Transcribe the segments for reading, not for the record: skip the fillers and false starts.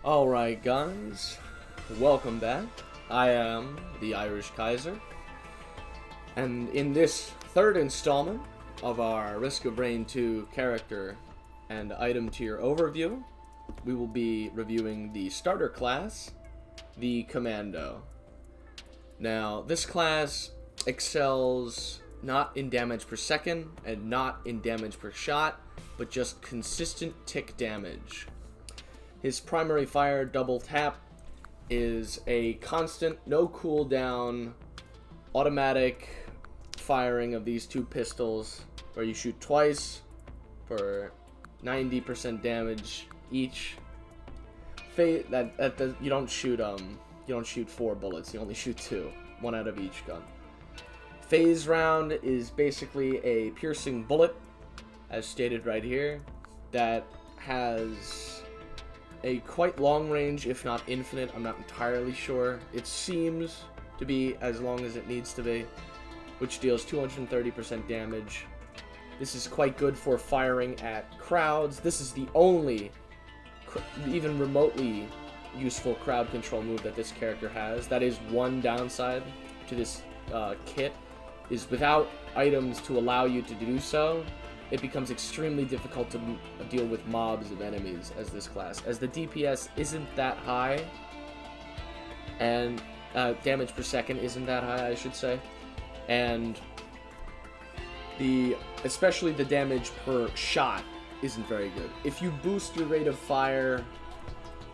Alright guys, welcome back. I am the Irish Kaiser, and in this third installment of our Risk of Rain 2 character and item tier overview, we will be reviewing the starter class, the Commando. Now, this class excels not in damage per second and not in damage per shot, but just consistent tick damage. His primary fire, double tap, is a constant, no cooldown, automatic firing of these two pistols, where you shoot twice for 90% damage each. You don't shoot 4 bullets. You only shoot 2, 1 out of each gun. Phase round is basically a piercing bullet, as stated right here, that has a quite long range, if not infinite. I'm not entirely sure. It seems to be as long as it needs to be, which deals 230% damage. This is quite good for firing at crowds. This is the only even remotely useful crowd control move that this character has. That is one downside to this kit, is without items to allow you to do so, it becomes extremely difficult to deal with mobs of enemies as this class, as the DPS isn't that high, and damage per second isn't that high, I should say, and especially the damage per shot isn't very good. If you boost your rate of fire,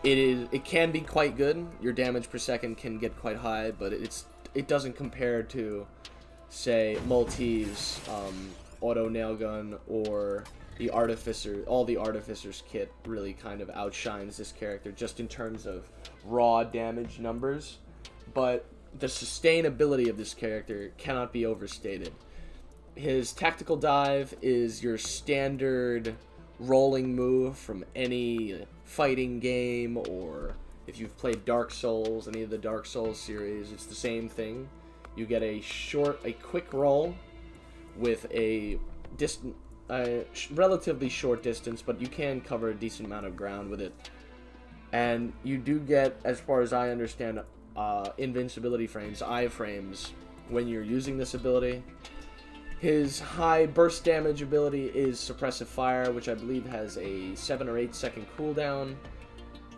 it can be quite good. Your damage per second can get quite high, but it doesn't compare to, say, Maltese, auto nail gun, or the Artificer. All the Artificer's kit really kind of outshines this character just in terms of raw damage numbers, but the sustainability of this character cannot be overstated. His tactical dive is your standard rolling move from any fighting game, or if you've played Dark Souls, any of the Dark Souls series, it's the same thing. You get a quick roll with a relatively short distance, but you can cover a decent amount of ground with it. And you do get, as far as I understand, invincibility frames, iframes, when you're using this ability. His high burst damage ability is Suppressive Fire, which I believe has a 7 or 8 second cooldown,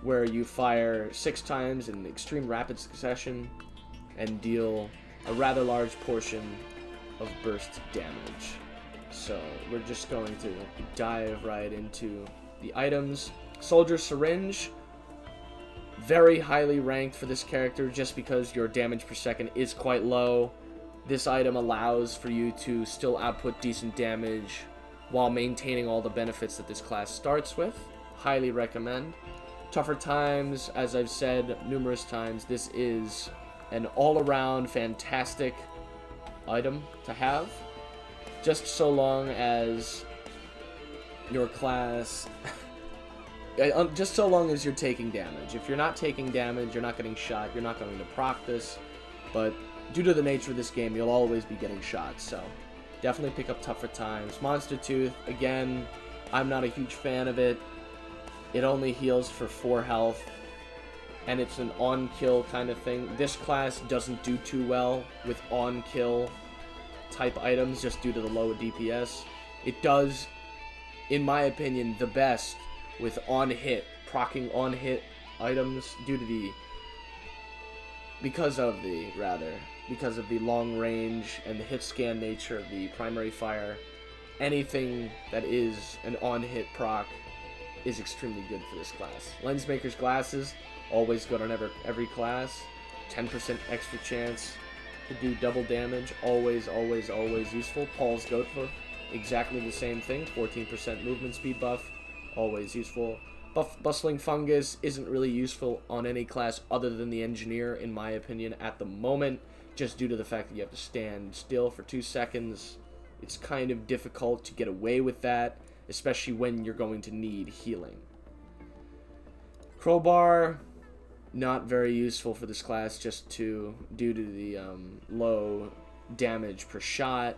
where you fire 6 times in extreme rapid succession and deal a rather large portion of burst damage. So we're just going to dive right into the items. Soldier Syringe, very highly ranked for this character just because your damage per second is quite low. This item allows for you to still output decent damage while maintaining all the benefits that this class starts with. Highly recommend. Tougher Times, as I've said numerous times, this is an all-around fantastic item to have, just so long as your class just so long as you're taking damage. If you're not taking damage, you're not getting shot, you're not going to proc this, but due to the nature of this game, you'll always be getting shot, so definitely pick up Tougher Times. Monster Tooth, again, I'm not a huge fan of it. It only heals for 4 health, and it's an on-kill kind of thing. This class doesn't do too well with on-kill type items just due to the low DPS. It does, in my opinion, the best with on-hit, proccing on-hit items because of the long range and the hit scan nature of the primary fire. Anything that is an on-hit proc is extremely good for this class. Lensmaker's Glasses, always good on every class. 10% extra chance to do double damage, always, always, always useful. Paul's Goatfoot, exactly the same thing. 14% movement speed buff, always useful. Bustling Fungus isn't really useful on any class other than the Engineer, in my opinion, at the moment, just due to the fact that you have to stand still for 2 seconds. It's kind of difficult to get away with that, especially when you're going to need healing. Crowbar, not very useful for this class, just due to the low damage per shot.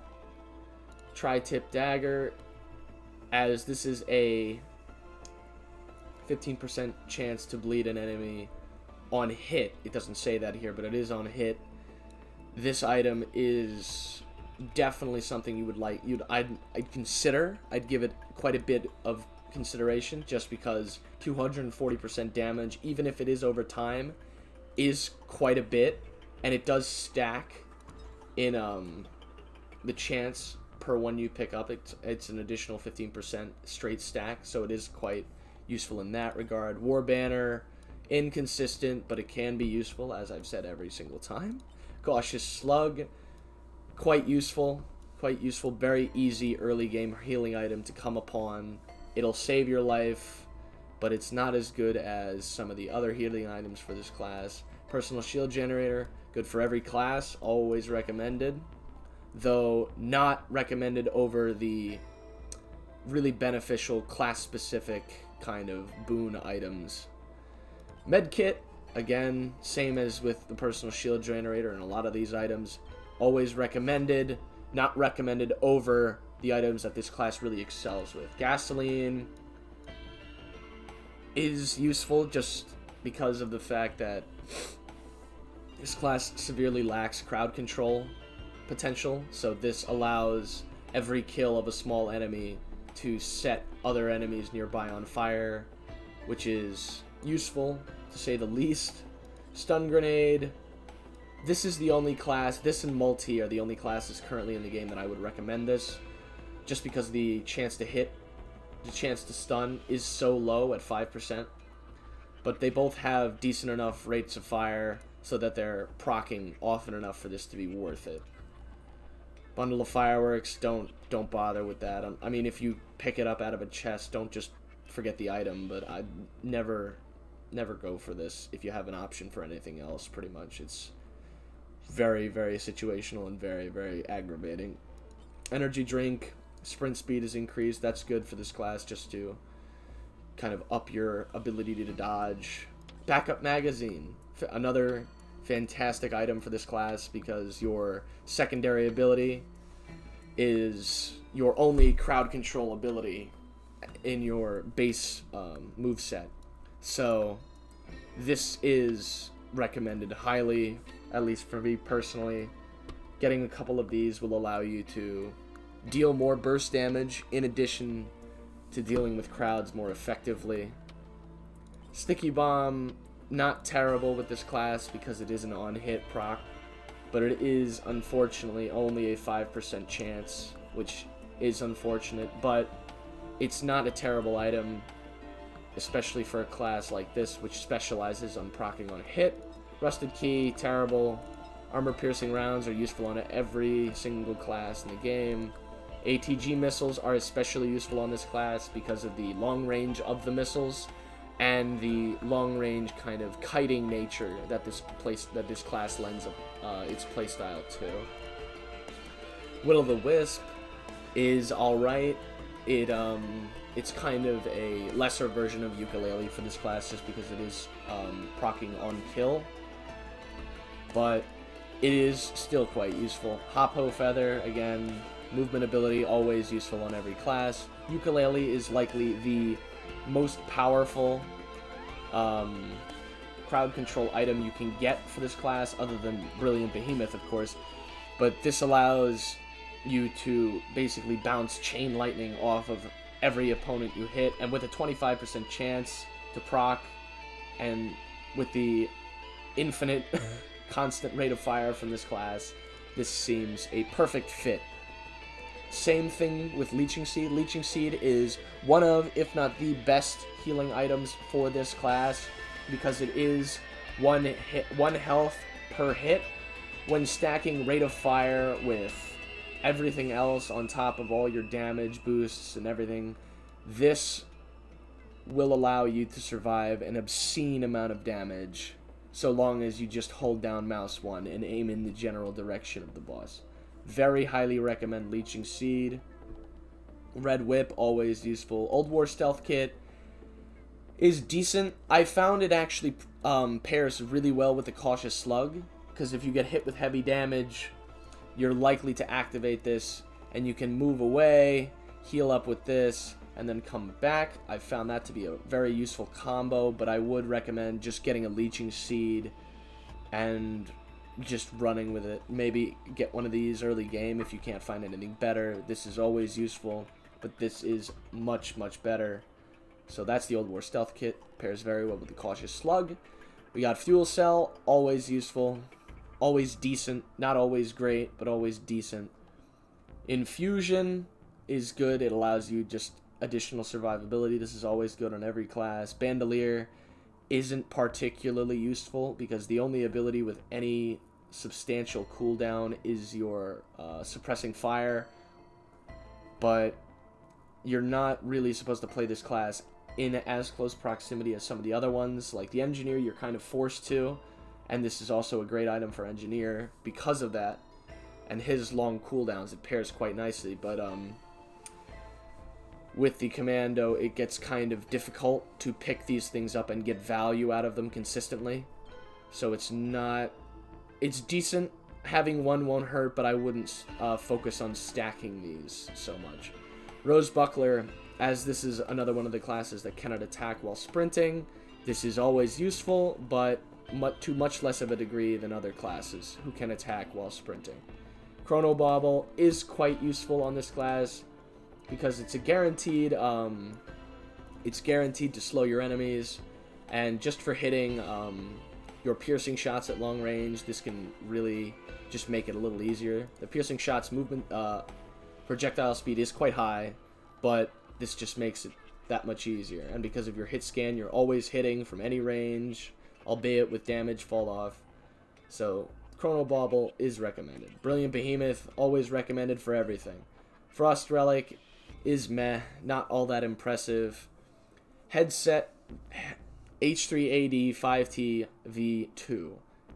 Try Tip Dagger, as this is a 15% chance to bleed an enemy on hit. It doesn't say that here, but it is on hit. This item is definitely something you would like. I'd consider. I'd give it quite a bit of consideration, just because 240% damage, even if it is over time, is quite a bit, and it does stack in the chance per one you pick up. It's an additional 15% straight stack, so it is quite useful in that regard. War Banner, inconsistent, but it can be useful, as I've said every single time. Cautious Slug, quite useful, very easy early game healing item to come upon. It'll save your life, but it's not as good as some of the other healing items for this class. Personal Shield Generator, good for every class, always recommended, though not recommended over the really beneficial class-specific kind of boon items. Medkit, again, same as with the Personal Shield Generator and a lot of these items, always recommended, not recommended over the items that this class really excels with. Gasoline is useful just because of the fact that this class severely lacks crowd control potential, so this allows every kill of a small enemy to set other enemies nearby on fire, which is useful to say the least. Stun Grenade, this is the only class, this and Multi are the only classes currently in the game that I would recommend this, just because the chance to hit, the chance to stun is so low at 5%, but they both have decent enough rates of fire so that they're proccing often enough for this to be worth it. Bundle of Fireworks, don't bother with that. I mean, if you pick it up out of a chest, don't just forget the item, but I'd never go for this if you have an option for anything else, pretty much. It's very, very situational and very, very aggravating. Energy Drink, sprint speed is increased. That's good for this class, just to kind of up your ability to dodge. Backup Magazine, another fantastic item for this class, because your secondary ability is your only crowd control ability in your base moveset. So this is recommended highly, at least for me personally. Getting a couple of these will allow you to deal more burst damage in addition to dealing with crowds more effectively. Sticky Bomb, not terrible with this class because it is an on-hit proc, but it is unfortunately only a 5% chance, which is unfortunate, but it's not a terrible item, especially for a class like this, which specializes on proccing on a hit. Rusted Key, terrible. Armor-piercing rounds are useful on every single class in the game. ATG missiles are especially useful on this class because of the long range of the missiles and the long-range kind of kiting nature that this class lends its playstyle to. Will-o'-the-Wisp is alright. It's kind of a lesser version of Ukulele for this class, just because it is proccing on kill, but it is still quite useful. Capo Feather, again, movement ability, always useful on every class. Ukulele is likely the most powerful crowd control item you can get for this class, other than Brilliant Behemoth, of course, but this allows you to basically bounce Chain Lightning off of every opponent you hit, and with a 25% chance to proc, and with the infinite constant rate of fire from this class, this seems a perfect fit. Same thing with Leeching Seed. Leeching Seed is one of, if not the best healing items for this class, because it is one health per hit. When stacking rate of fire with everything else on top of all your damage boosts and everything, this will allow you to survive an obscene amount of damage, so long as you just hold down mouse 1 and aim in the general direction of the boss. Very highly recommend Leeching Seed. Red Whip, always useful. Old War Stealth Kit is decent. I found it actually pairs really well with the Cautious Slug, because if you get hit with heavy damage, you're likely to activate this, and you can move away, heal up with this, and then come back. I found that to be a very useful combo, but I would recommend just getting a Leeching Seed and just running with it. Maybe get one of these early game if you can't find anything better. This is always useful, but this is much, much better. So that's the Old War Stealth Kit. Pairs very well with the Cautious Slug. We got Fuel Cell, always useful. Always decent. Not always great, but always decent. Infusion is good. It allows you just additional survivability. This is always good on every class. Bandolier isn't particularly useful because the only ability with any substantial cooldown is your suppressing fire, but you're not really supposed to play this class in as close proximity as some of the other ones. Like the Engineer, you're kind of forced to, and this is also a great item for Engineer because of that, and his long cooldowns, it pairs quite nicely. But with the Commando, it gets kind of difficult to pick these things up and get value out of them consistently. So it's decent. Having one won't hurt, but I wouldn't focus on stacking these so much. Rose Buckler, as this is another one of the classes that cannot attack while sprinting, this is always useful, but to much less of a degree than other classes who can attack while sprinting. Chrono Bobble is quite useful on this class because it's guaranteed to slow your enemies, and just for hitting your piercing shots at long range, this can really just make it a little easier. The piercing shots movement projectile speed is quite high, but this just makes it that much easier. And because of your hit scan, you're always hitting from any range, albeit with damage fall off. So Chrono Bobble is recommended. Brilliant Behemoth, always recommended for everything. Frost Relic is meh, not all that impressive. Headset H3AD 5T V2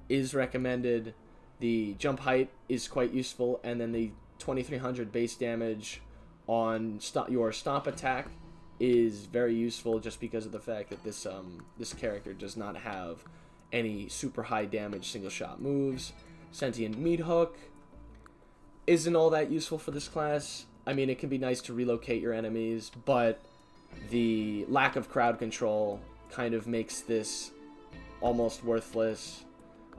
is recommended. The jump height is quite useful, and then the 2300 base damage on your stomp attack is very useful just because of the fact that this character does not have any super high damage single shot moves. Sentient Meat Hook isn't all that useful for this class. I mean, it can be nice to relocate your enemies, but the lack of crowd control kind of makes this almost worthless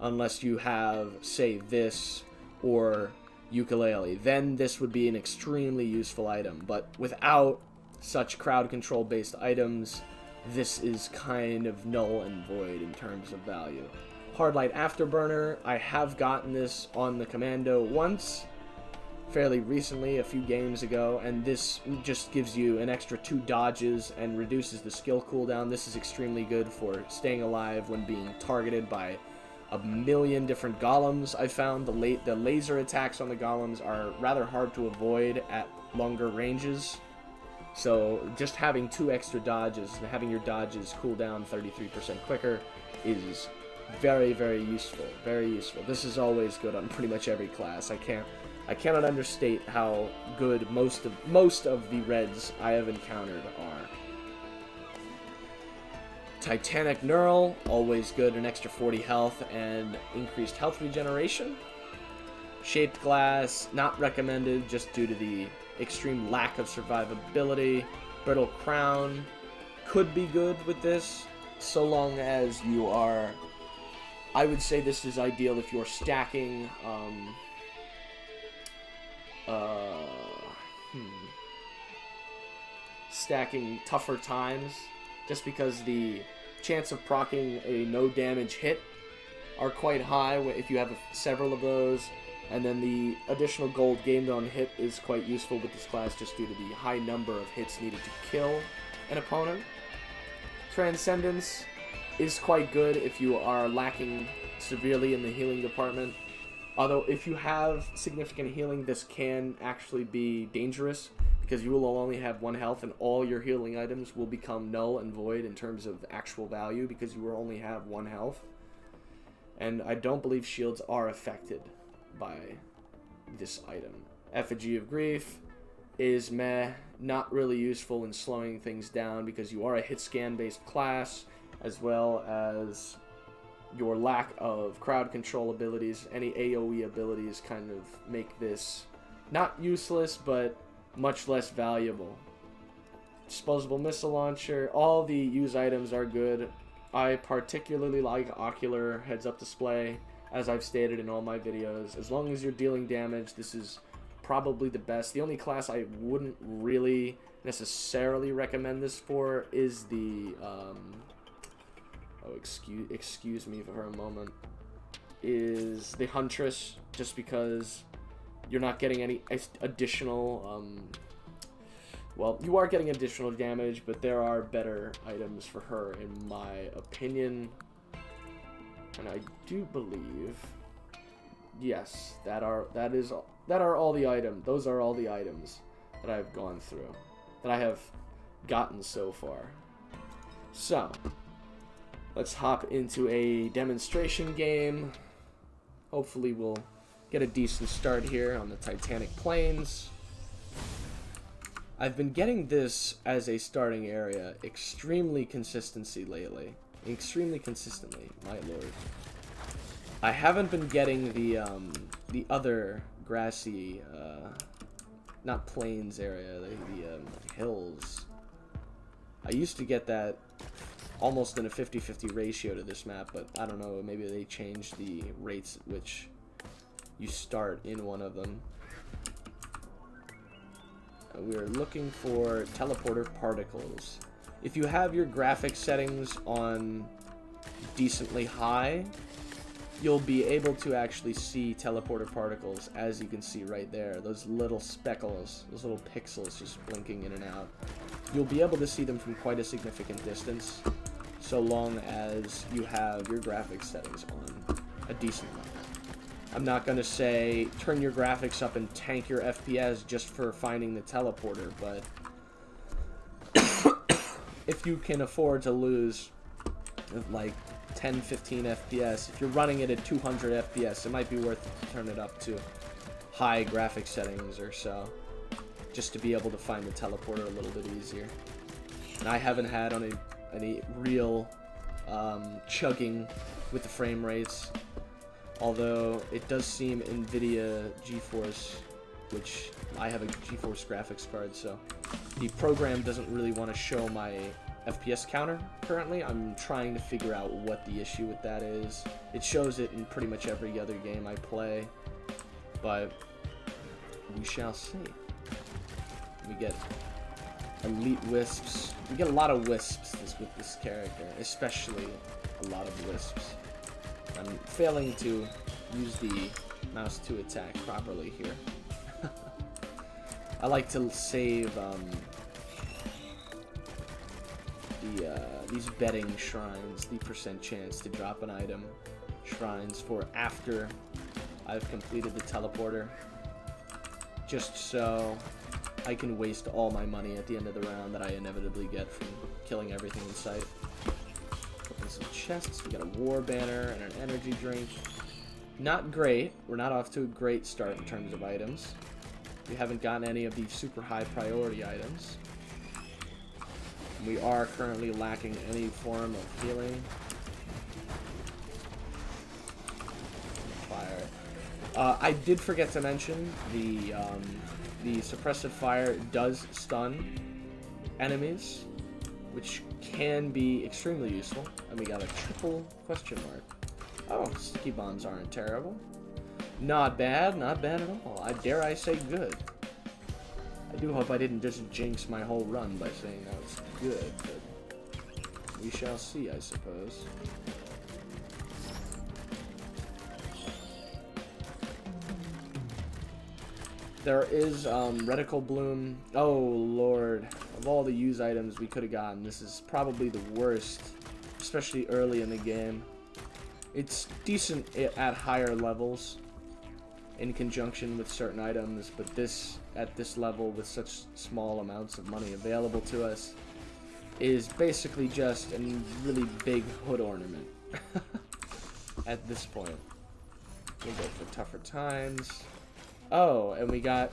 unless you have, say, this or Ukulele. Then this would be an extremely useful item, but without such crowd control based items, this is kind of null and void in terms of value. Hardlight Afterburner, I have gotten this on the Commando once, fairly recently, a few games ago, and this just gives you an extra 2 dodges and reduces the skill cooldown. This is extremely good for staying alive when being targeted by a million different golems. I found the laser attacks on the golems are rather hard to avoid at longer ranges, so just having 2 extra dodges and having your dodges cool down 33% quicker is very, very useful. Very useful. This is always good on pretty much every class. I cannot understate how good most of the reds I have encountered are. Titanic Knurl, always good, an extra 40 health and increased health regeneration. Shaped Glass, not recommended just due to the extreme lack of survivability. Brittle Crown could be good with this, so long as you are... I would say this is ideal if you're stacking... stacking tougher times, just because the chance of proccing a no damage hit are quite high if you have several of those, and then the additional gold gained on hit is quite useful with this class just due to the high number of hits needed to kill an opponent. Transcendence is quite good if you are lacking severely in the healing department. Although, if you have significant healing, this can actually be dangerous, because you will only have 1 health, and all your healing items will become null and void in terms of actual value, because you will only have 1 health. And I don't believe shields are affected by this item. Effigy of Grief is meh, not really useful in slowing things down, because you are a hit scan based class, as well as your lack of crowd control abilities. Any AoE abilities kind of make this not useless, but much less valuable. Disposable missile launcher. All the use items are good. I particularly like ocular heads-up display, as I've stated in all my videos. As long as you're dealing damage, this is probably the best. The only class I wouldn't really necessarily recommend this for is the excuse me for a moment, is the Huntress, just because you're not getting any additional well, you are getting additional damage, but there are better items for her in my opinion. And I do believe, yes, that are all the items. Those are all the items that I've gone through, that I have gotten so far. So, let's hop into a demonstration game. Hopefully we'll get a decent start here on the Titanic Plains. I've been getting this as a starting area extremely lately. Extremely consistently, my lord. I haven't been getting the other grassy, not plains area, the hills. I used to get that almost in a 50-50 ratio to this map, but I don't know, maybe they changed the rates at which you start in one of them. We're looking for teleporter particles. If you have your graphic settings on decently high, you'll be able to actually see teleporter particles, as you can see right there. Those little speckles, those little pixels just blinking in and out. You'll be able to see them from quite a significant distance, so long as you have your graphics settings on a decent level. I'm not going to say turn your graphics up and tank your FPS just for finding the teleporter, but if you can afford to lose like 10-15 FPS, if you're running it at 200 FPS, it might be worth to turn it up to high graphic settings or so, just to be able to find the teleporter a little bit easier. And I haven't had any real chugging with the frame rates, although it does seem NVIDIA GeForce, which I have a GeForce graphics card, so the program doesn't really want to show my FPS counter currently. I'm trying to figure out what the issue with that is. It shows it in pretty much every other game I play, but we shall see. We get elite wisps. We get a lot of wisps with this character, especially a lot of wisps. I'm failing to use the mouse to attack properly here. I like to save these betting shrines, the % chance to drop an item shrines, for after I've completed the teleporter, just so I can waste all my money at the end of the round that I inevitably get from killing everything in sight. Open some chests. We got a war banner and an energy drink. Not great. We're not off to a great start in terms of items. We haven't gotten any of the super high priority items. We are currently lacking any form of healing. Fire. I did forget to mention the suppressive fire does stun enemies, which can be extremely useful. And we got a triple question mark. Oh, sticky bombs aren't terrible. Not bad at all. Dare I say good. I do hope I didn't just jinx my whole run by saying that was good, but we shall see, I suppose. There is reticle bloom. Oh lord, of all the use items we could have gotten, this is probably the worst, especially early in the game. It's decent at higher levels in conjunction with certain items, but this, at this level with such small amounts of money available to us, is basically just a really big hood ornament at this point. We'll go for tougher times. Oh, and we got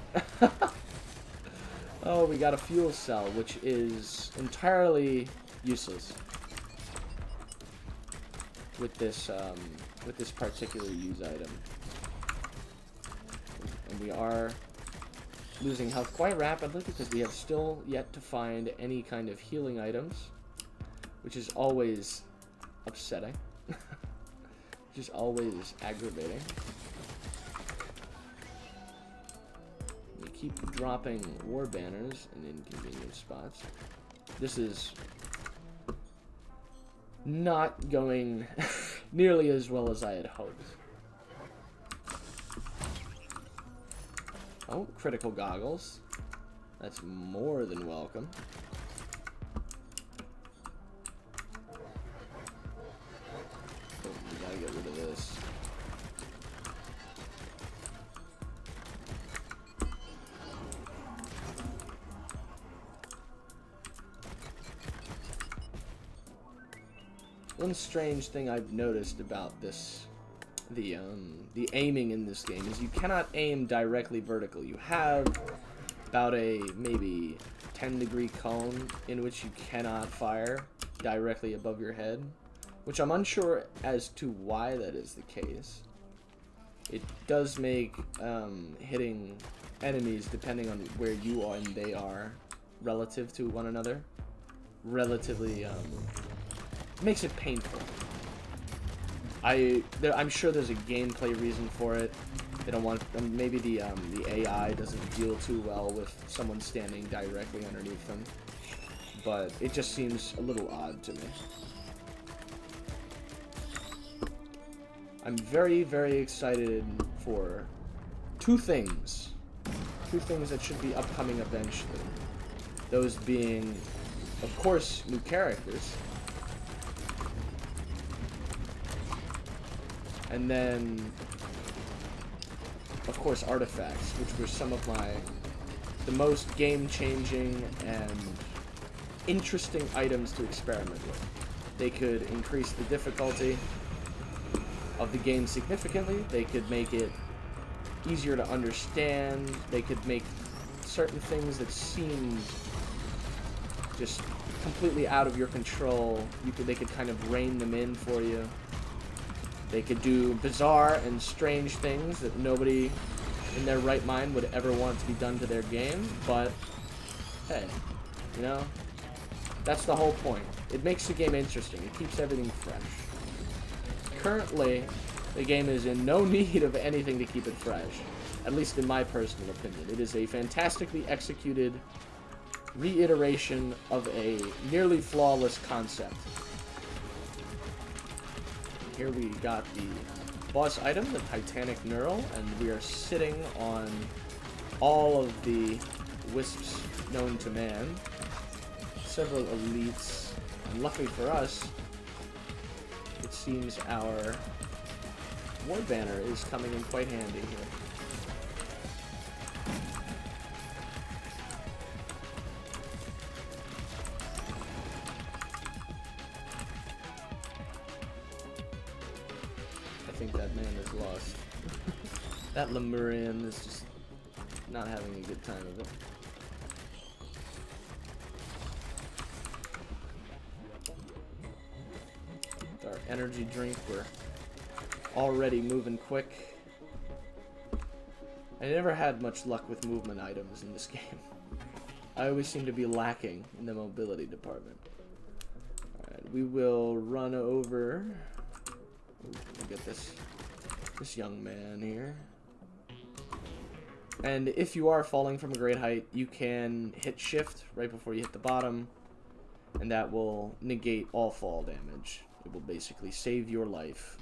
oh, we got a fuel cell, which is entirely useless with this particular use item. And we are losing health quite rapidly because we have still yet to find any kind of healing items, which is always upsetting, which is always aggravating. We keep dropping war banners in inconvenient spots. This is not going nearly as well as I had hoped. Oh, critical goggles. That's more than welcome. Oh, we gotta get rid of this. One strange thing I've noticed about this, the aiming in this game, is you cannot aim directly vertical. You have about a maybe 10-degree cone in which you cannot fire directly above your head, which I'm unsure as to why that is the case. It does make hitting enemies, depending on where you are and they are relative to one another, relatively makes it painful. I'm sure there's a gameplay reason for it. They don't want, maybe the AI doesn't deal too well with someone standing directly underneath them, but it just seems a little odd to me. I'm very, very excited for two things that should be upcoming eventually. Those being, of course, new characters, and then, of course, artifacts, which were some of the most game-changing and interesting items to experiment with. They could increase the difficulty of the game significantly. They could make it easier to understand. They could make certain things that seemed just completely out of your control, they could kind of rein them in for you. They could do bizarre and strange things that nobody in their right mind would ever want to be done to their game, but hey, you know, that's the whole point. It makes the game interesting. It keeps everything fresh. Currently, the game is in no need of anything to keep it fresh, at least in my personal opinion. It is a fantastically executed reiteration of a nearly flawless concept. Here we got the boss item, the Titanic Knurl, and we are sitting on all of the wisps known to man. Several elites, and luckily for us, it seems our war banner is coming in quite handy here. I think that man is lost. That Lemurian is just not having a good time of it. With our energy drink, we're already moving quick. I never had much luck with movement items in this game. I always seem to be lacking in the mobility department. Alright, we will run over. Get this young man here. And if you are falling from a great height, you can hit shift right before you hit the bottom, and that will negate all fall damage. It will basically save your life.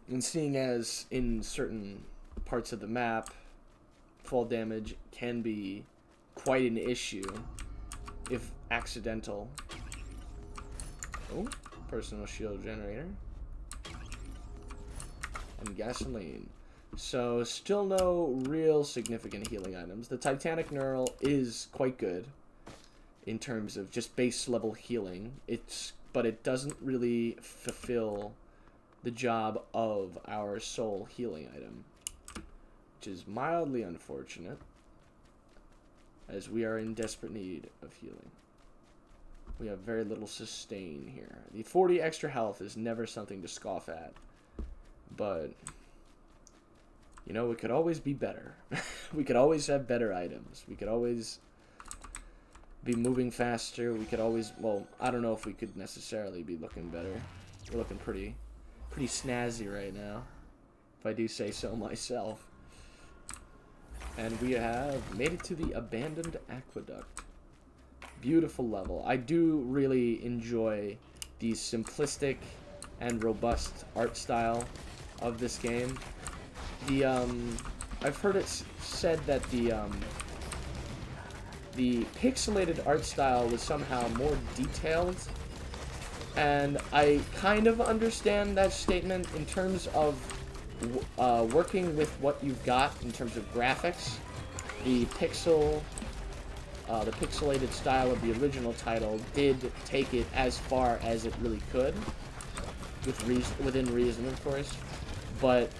And seeing as in certain parts of the map, fall damage can be quite an issue if accidental. Oh, personal shield generator. And gasoline. So, still no real significant healing items. The Titanic Knurl is quite good in terms of just base level healing. But it doesn't really fulfill the job of our soul healing item, which is mildly unfortunate, as we are in desperate need of healing. We have very little sustain here. The 40 extra health is never something to scoff at, but You know, it could always be better. We could always have better items. We could always be moving faster. We could always, well, I don't know if we could necessarily be looking better. We're looking pretty snazzy right now, if I do say so myself. And we have made it to the Abandoned Aqueduct. Beautiful level. I do really enjoy the simplistic and robust art style of this game. The I've heard it said that the pixelated art style was somehow more detailed, and I kind of understand that statement in terms of working with what you've got in terms of graphics. The pixelated style of the original title did take it as far as it really could, within reason, of course. But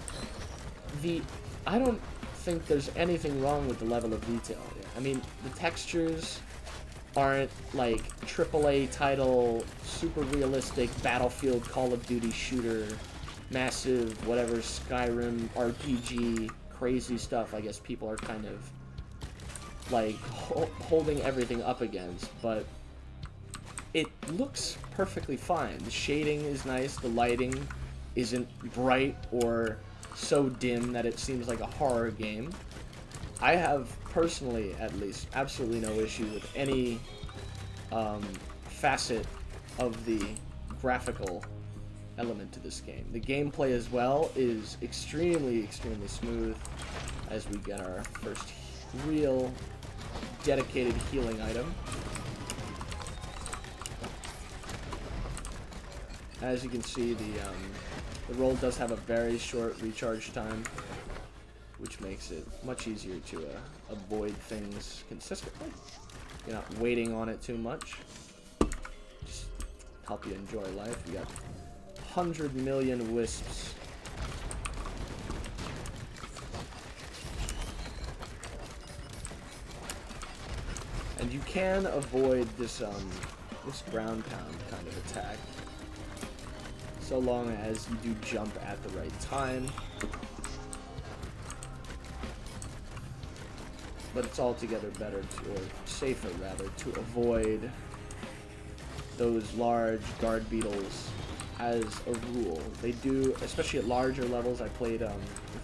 I don't think there's anything wrong with the level of detail here. I mean, the textures aren't like AAA title, super realistic Battlefield, Call of Duty shooter, massive whatever Skyrim RPG crazy stuff I guess people are kind of like holding everything up against, but it looks perfectly fine. The shading is nice, the lighting isn't bright or so dim that it seems like a horror game. I have personally, at least, absolutely no issue with any facet of the graphical element to this game. The gameplay as well is extremely smooth as we get our first real dedicated healing item. As you can see, the roll does have a very short recharge time, which makes it much easier to avoid things consistently. You're not waiting on it too much. Just help you enjoy life. You got 100 million wisps. And you can avoid this ground pound kind of attack, so long as you do jump at the right time. But it's altogether better or safer rather, to avoid those large guard beetles as a rule. They do, especially at larger levels. I played a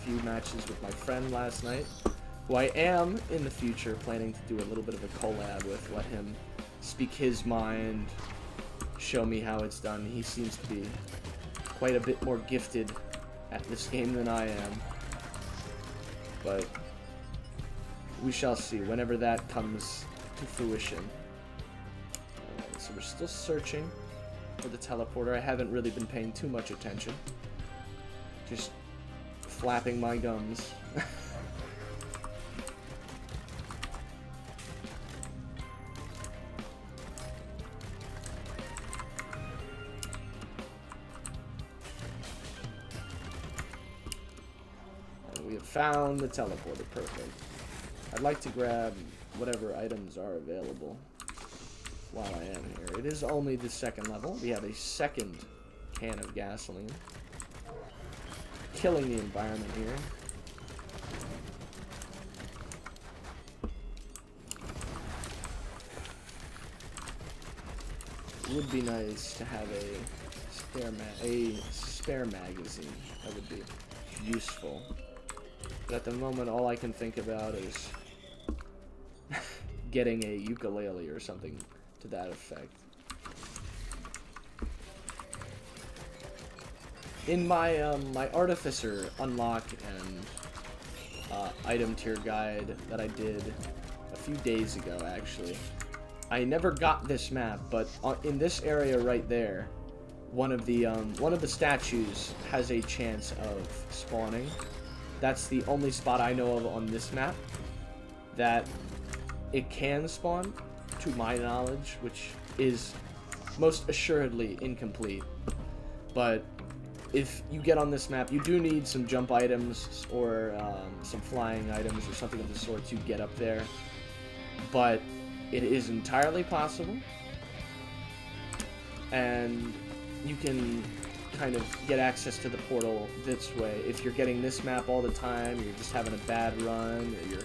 few matches with my friend last night, who I am, in the future, planning to do a little bit of a collab with, let him speak his mind, show me how it's done. He seems to be quite a bit more gifted at this game than I am, but we shall see whenever that comes to fruition. Alright, so we're still searching for the teleporter. I haven't really been paying too much attention, just flapping my gums. We have found the teleporter. Perfect. I'd like to grab whatever items are available while I am here. It is only the second level. We have a second can of gasoline. Killing the environment here. It would be nice to have a spare magazine. That would be useful. But at the moment, all I can think about is getting a ukulele or something to that effect. In my my Artificer unlock and item tier guide that I did a few days ago, actually, I never got this map, but in this area right there, one of the statues has a chance of spawning. That's the only spot I know of on this map that it can spawn, to my knowledge, which is most assuredly incomplete. But if you get on this map, you do need some jump items or some flying items or something of the sort to get up there. But it is entirely possible, and you can kind of get access to the portal this way. If you're getting this map all the time, you're just having a bad run, or you're...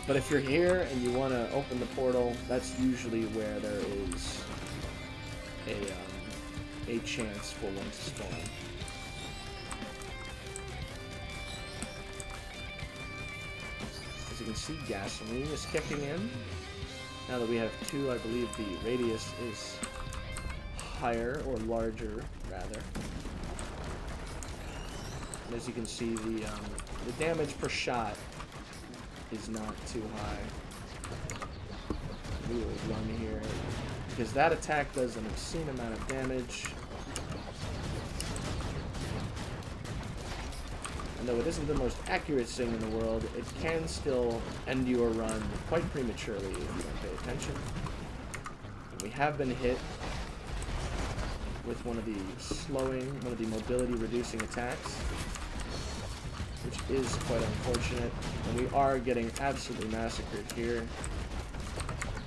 But if you're here and you want to open the portal, that's usually where there is a chance for one to spawn. As you can see, gasoline is kicking in. Now that we have 2, I believe the radius is higher, or larger, rather. And as you can see, the damage per shot is not too high. We will run here, because that attack does an obscene amount of damage. And though it isn't the most accurate thing in the world, it can still end your run quite prematurely if you don't pay attention. And we have been hit with one of the mobility reducing attacks, which is quite unfortunate. And we are getting absolutely massacred here.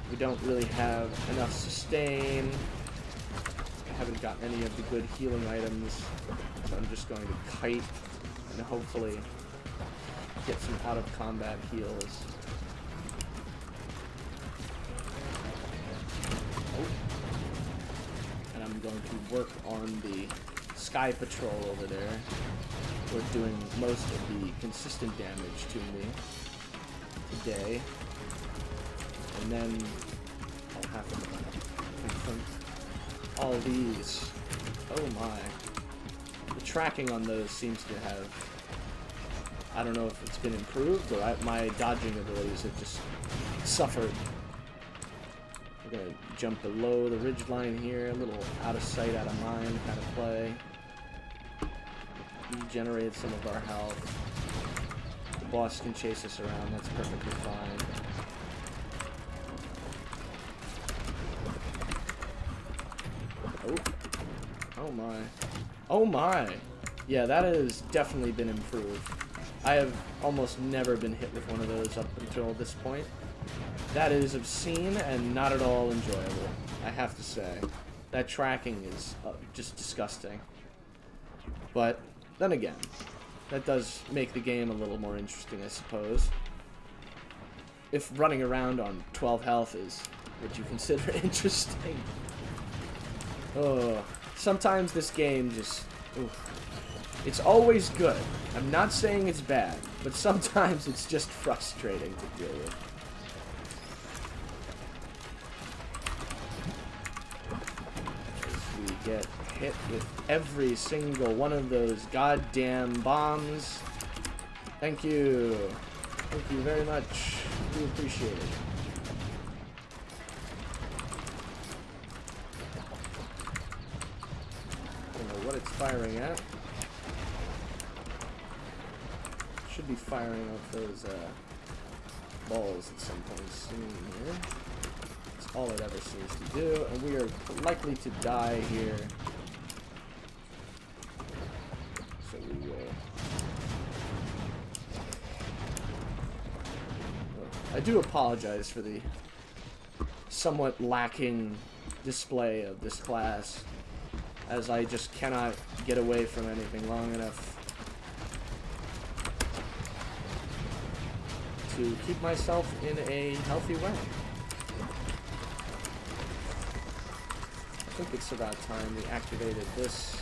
We don't really have enough sustain. I haven't got any of the good healing items, so I'm just going to kite and hopefully get some out of combat heals. And I'm going to work on the Sky Patrol over there. We're doing most of the consistent damage to me today. And then I'll have to confront all these. Oh my. The tracking on those seems to have... I don't know if it's been improved or my dodging abilities have just suffered. We're going to jump below the ridgeline here, a little out of sight, out of mind kind of play. Regenerate some of our health. The boss can chase us around, that's perfectly fine. Oh my. Oh my! Yeah, that has definitely been improved. I have almost never been hit with one of those up until this point. That is obscene and not at all enjoyable, I have to say. That tracking is just disgusting. But then again, that does make the game a little more interesting, I suppose. If running around on 12 health is what you consider interesting. Oh, sometimes this game just... Oof. It's always good. I'm not saying it's bad, but sometimes it's just frustrating to deal with. As we get hit with every single one of those goddamn bombs. Thank you. Thank you very much. We appreciate it. I don't know what it's firing at. Should be firing off those balls at some point soon here. That's all it ever seems to do, and we are likely to die here. So we will... I do apologize for the somewhat lacking display of this class, as I just cannot get away from anything long enough to keep myself in a healthy way. I think it's about time we activated this.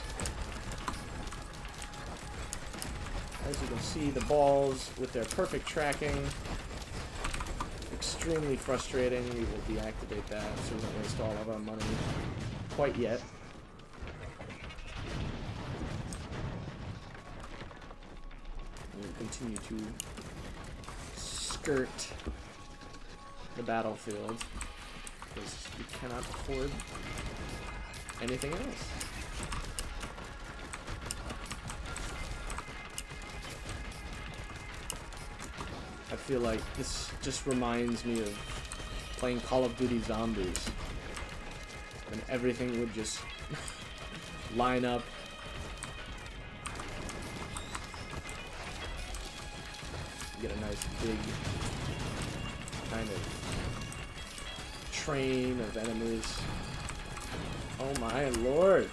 As you can see, the balls with their perfect tracking, extremely frustrating. We will deactivate that so we don't waste all of our money quite yet. We'll continue to skirt the battlefield because we cannot afford anything else. I feel like this just reminds me of playing Call of Duty Zombies, when everything would just line up. Get a nice big kind of train of enemies. Oh my lord.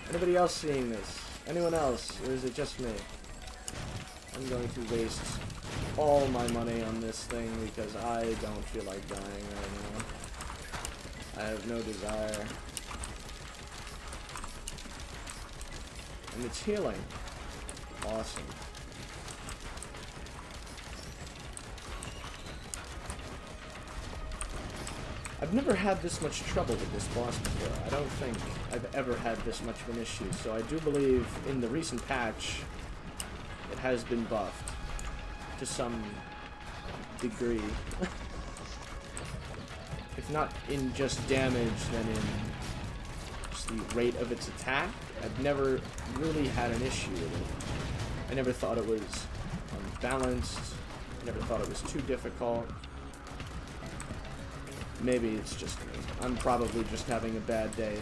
Anybody else seeing this? Anyone else? Or is it just me? I'm going to waste all my money on this thing because I don't feel like dying right now. I have no desire. And it's healing. Awesome. I've never had this much trouble with this boss before. I don't think I've ever had this much of an issue. So I do believe in the recent patch, it has been buffed to some degree. If not in just damage, then in just the rate of its attack. I've never really had an issue with it. I never thought it was unbalanced. I never thought it was too difficult. Maybe it's just me. I'm probably just having a bad day.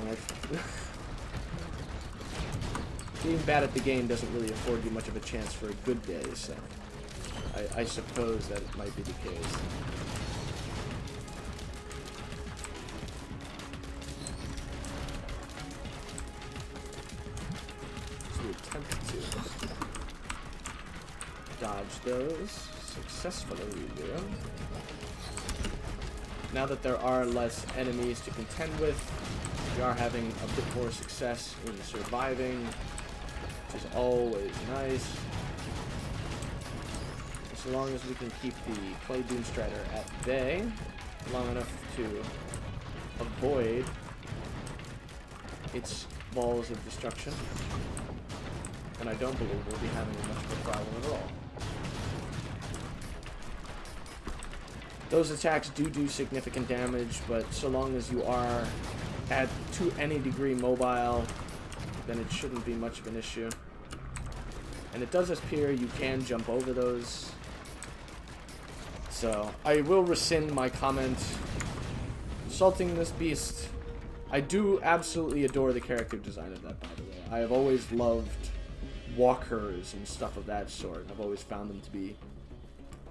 Being bad at the game doesn't really afford you much of a chance for a good day, so I suppose that it might be the case. So we attempt to dodge those successfully, we do. Now that there are less enemies to contend with, we are having a bit more success in surviving, which is always nice. So long as we can keep the Clay Doomstrider at bay long enough to avoid its balls of destruction, and I don't believe we'll be having much of a problem at all. Those attacks do significant damage, but so long as you are at to any degree mobile, then it shouldn't be much of an issue. And it does appear you can jump over those. So I will rescind my comment insulting this beast. I do absolutely adore the character design of that, by the way. I have always loved walkers and stuff of that sort. I've always found them to be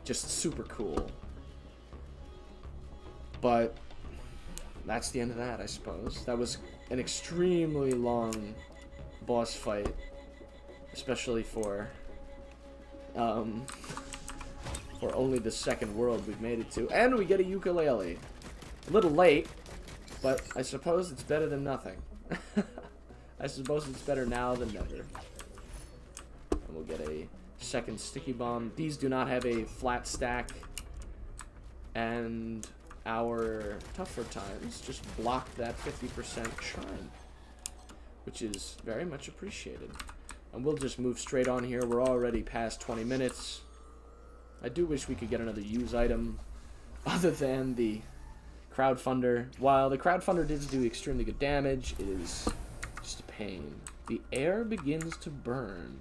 just super cool. But that's the end of that, I suppose. That was an extremely long boss fight, especially for only the second world we've made it to. And we get a ukulele. A little late, but I suppose it's better than nothing. I suppose it's better now than never. And we'll get a second sticky bomb. These do not have a flat stack, and our tougher times just block that 50% shine, which is very much appreciated. And we'll just move straight on here. We're already past 20 minutes. I do wish we could get another use item other than the crowdfunder. While the crowdfunder did do extremely good damage, it is just a pain. The air begins to burn.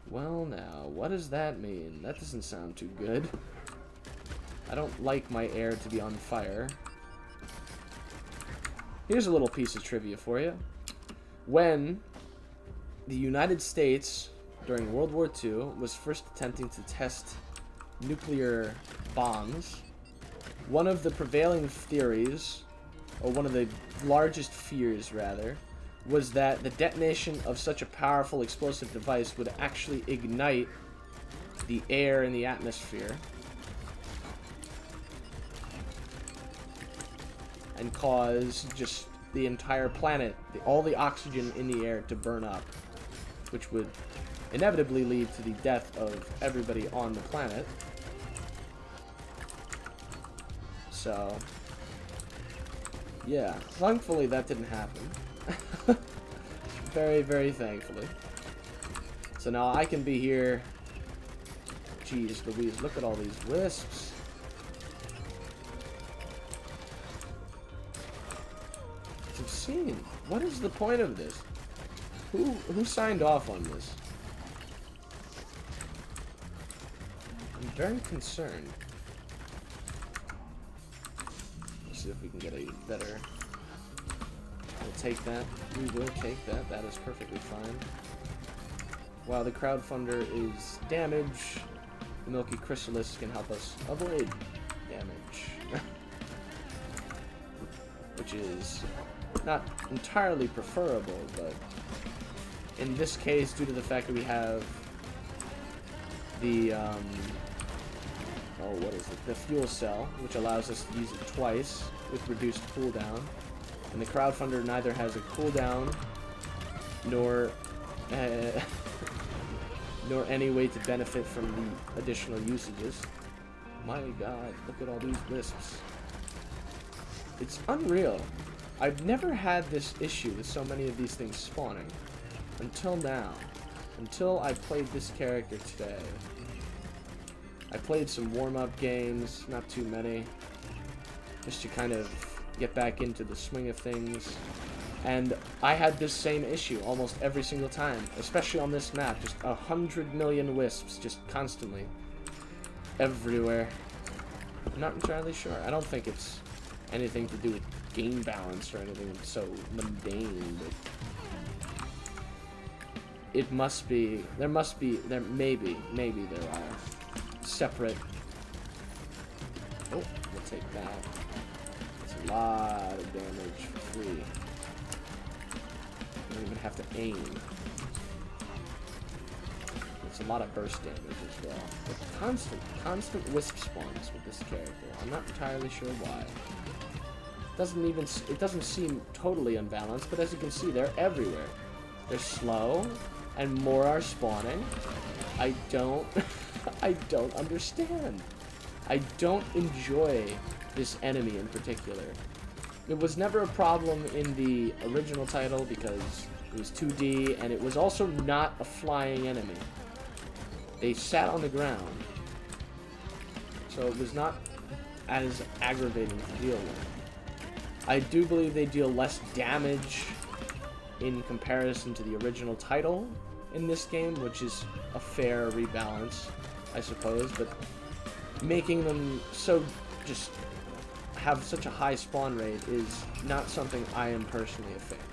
Well now, what does that mean? That doesn't sound too good. I don't like my air to be on fire. Here's a little piece of trivia for you. When the United States, during World War II, was first attempting to test nuclear bombs, one of the prevailing theories, or one of the largest fears, rather, was that the detonation of such a powerful explosive device would actually ignite the air in the atmosphere and cause just the entire planet, all the oxygen in the air to burn up, which would inevitably lead to the death of everybody on the planet. So, yeah, thankfully that didn't happen. Very, very thankfully. So now I can be here. Jeez Louise, look at all these wisps. It's obscene. What is the point of this? Who signed off on this? I'm very concerned. Let's see if we can get a better... We'll take that. We will take that. That is perfectly fine. While the crowdfunder is damage, the Milky Chrysalis can help us avoid damage. Which is not entirely preferable, but in this case, due to the fact that we have the, what is it? The fuel cell, which allows us to use it twice with reduced cooldown. And the crowdfunder neither has a cooldown nor nor any way to benefit from the additional usages. My god, look at all these wisps. It's unreal. I've never had this issue with so many of these things spawning. Until now. Until I played this character today. I played some warm-up games, not too many, just to kind of get back into the swing of things. And I had this same issue almost every single time, especially on this map. Just 100 million wisps, just constantly. Everywhere. I'm not entirely sure. I don't think it's anything to do with game balance or anything so mundane, but it must be, maybe there are separate. Oh, we'll take that. That's a lot of damage for free. You don't even have to aim. It's a lot of burst damage as well. But constant wisp spawns with this character. I'm not entirely sure why. It doesn't seem totally unbalanced, but as you can see, they're everywhere. They're slow, and more are spawning. I don't understand. I don't enjoy this enemy in particular. It was never a problem in the original title because it was 2D, and it was also not a flying enemy. They sat on the ground, so it was not as aggravating to deal with. I do believe they deal less damage in comparison to the original title in this game, which is a fair rebalance, I suppose, but making them so just have such a high spawn rate is not something I am personally a fan of.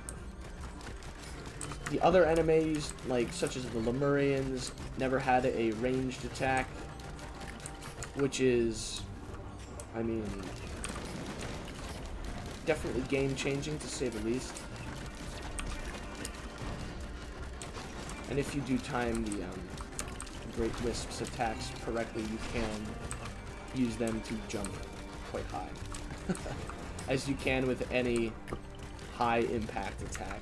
The other enemies, such as the Lemurians, never had a ranged attack, which is, I mean, definitely game-changing to say the least. And if you do time the Great Wisp's attacks correctly, you can use them to jump quite high. As you can with any high-impact attack.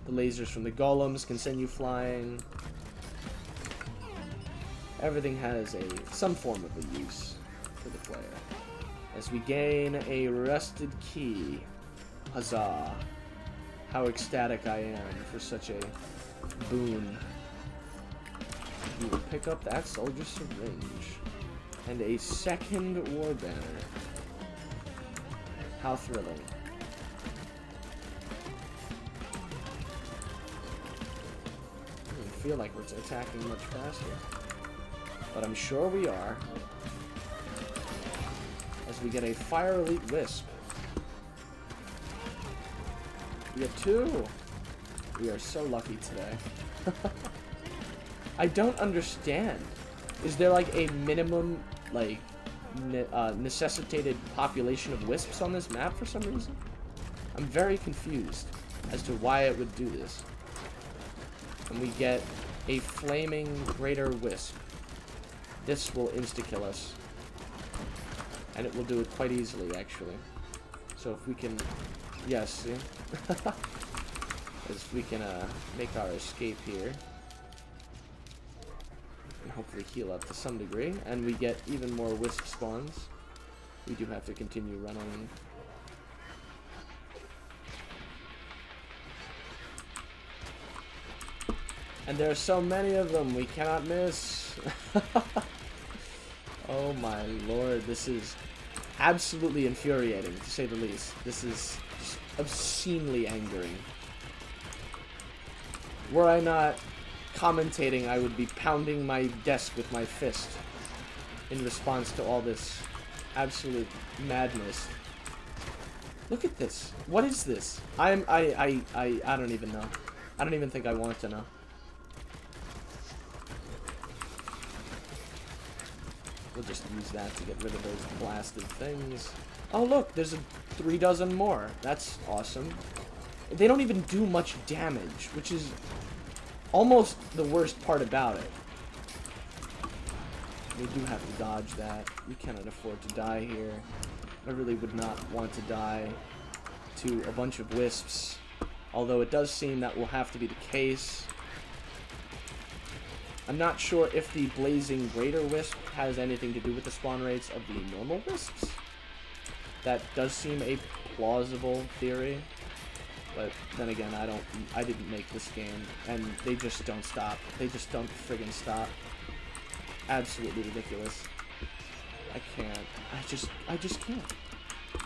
The lasers from the golems can send you flying. Everything has some form of a use for the player. As we gain a rusted key. Huzzah. How ecstatic I am for such a boon. We will pick up that soldier syringe. And a second war banner. How thrilling. I feel like we're attacking much faster. But I'm sure we are. As we get a Fire Elite Wisp. We have 2! We are so lucky today. I don't understand. Is there a minimum, necessitated population of wisps on this map for some reason? I'm very confused as to why it would do this. And we get a flaming greater wisp. This will insta-kill us. And it will do it quite easily, actually. So if we can... Yes, see? If we can make our escape here. And hopefully heal up to some degree. And we get even more wisp spawns. We do have to continue running. And there are so many of them, we cannot miss. Oh my lord, this is absolutely infuriating, to say the least. This is just obscenely angering. Were I not commentating, I would be pounding my desk with my fist in response to all this absolute madness. Look at this. What is this? I don't even know. I don't even think I want to know. We'll just use that to get rid of those blasted things. Oh look, there's 3 dozen more. That's awesome. They don't even do much damage, which is almost the worst part about it. We do have to dodge that. We cannot afford to die here. I really would not want to die to a bunch of wisps, although it does seem that will have to be the case. I'm not sure if the Blazing Greater Wisp has anything to do with the spawn rates of the normal wisps. That does seem a plausible theory, but then again, I didn't make this game, and they just don't stop. They just don't friggin' stop. Absolutely ridiculous. I can't. I just can't.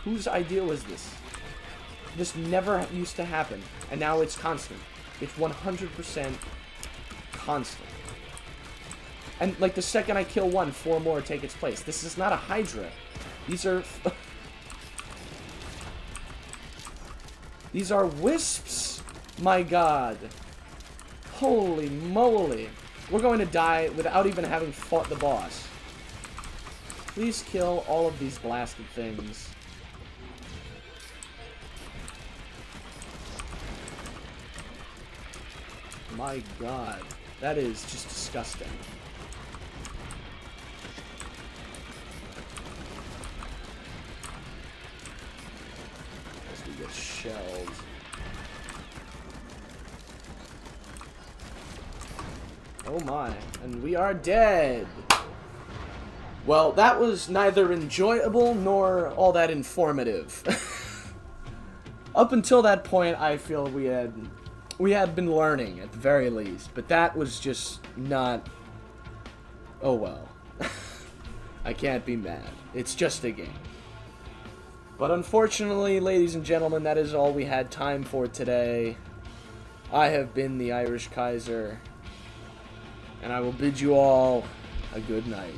Whose idea was this? This never used to happen, and now it's constant. It's 100% constant. And, like, the second I kill one, 4 more take its place. This is not a Hydra. These are... These are wisps! My god. Holy moly. We're going to die without even having fought the boss. Please kill all of these blasted things. My god. That is just disgusting. As we get shelled. Oh my, and we are dead. Well, that was neither enjoyable nor all that informative. Up until that point, I feel we had been learning at the very least, but that was just not... Oh well. I can't be mad. It's just a game. But unfortunately, ladies and gentlemen, that is all we had time for today. I have been the Irish Kaiser, and I will bid you all a good night.